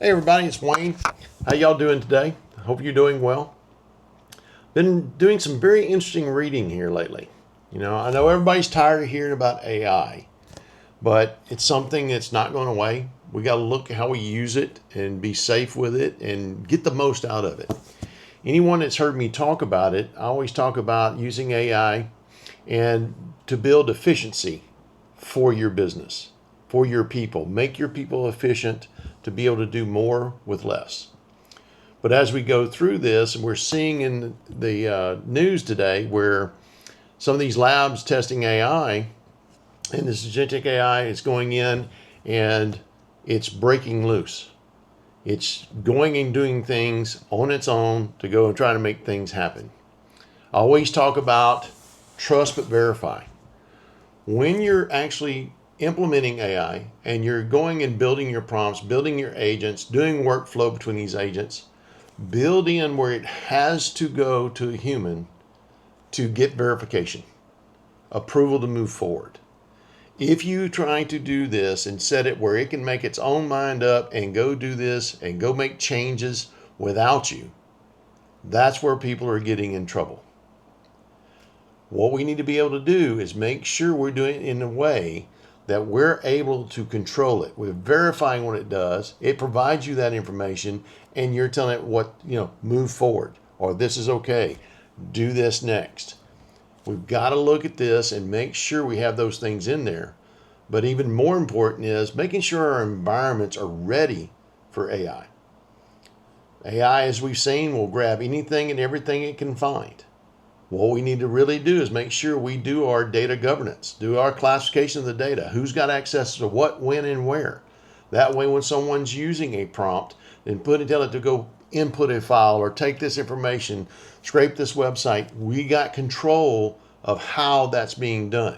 Hey everybody, it's Wayne. How y'all doing today? I hope you're doing well. Been doing some very interesting reading here lately. I know everybody's tired of hearing about AI, but it's something that's not going away. We got to look at how we use it and be safe with it and get the most out of it. Anyone that's heard me talk about it, I always talk about using AI and to build efficiency for your business, for your people. Make your people efficient to be able to do more with less. But as we go through this, and we're seeing in the news today where some of these labs testing AI, and this agentic AI is going in and it's breaking loose. It's going and doing things on its own to go and try to make things happen. I always talk about trust but verify. When you're actually implementing AI and you're going and building your prompts, building your agents, doing workflow between these agents, build in where it has to go to a human to get verification, approval to move forward. If you try to do this and set it where it can make its own mind up and go do this and go make changes without you, that's where people are getting in trouble. What we need to be able to do is make sure we're doing it in a way that we're able to control it. We're verifying what it does. It provides you that information and you're telling it what, move forward, or this is okay, do this next. We've got to look at this and make sure we have those things in there. But even more important is making sure our environments are ready for AI. AI, as we've seen, will grab anything and everything it can find. What we need to really do is make sure we do our data governance, do our classification of the data, who's got access to what, when, and where. That way, when someone's using a prompt, then tell it to go input a file or take this information, scrape this website, we got control of how that's being done.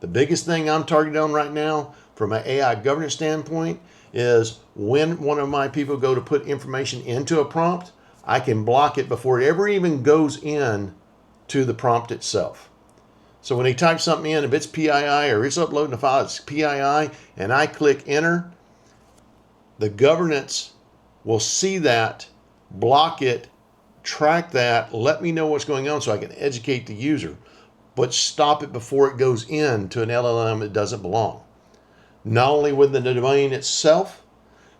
The biggest thing I'm targeted on right now from an AI governance standpoint is when one of my people go to put information into a prompt, I can block it before it ever even goes in to the prompt itself. So when he types something in, if it's PII or it's uploading a file, it's PII, and I click enter, the governance will see that, block it, track that, let me know what's going on so I can educate the user, but stop it before it goes into an LLM that doesn't belong. Not only within the domain itself,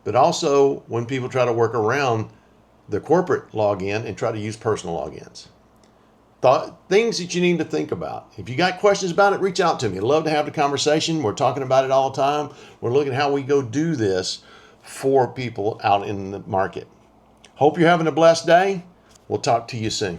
but also when people try to work around the corporate login and try to use personal logins. Things that you need to think about. If you got questions about it, reach out to me. I'd love to have the conversation. We're talking about it all the time. We're looking at how we go do this for people out in the market. Hope you're having a blessed day. We'll talk to you soon.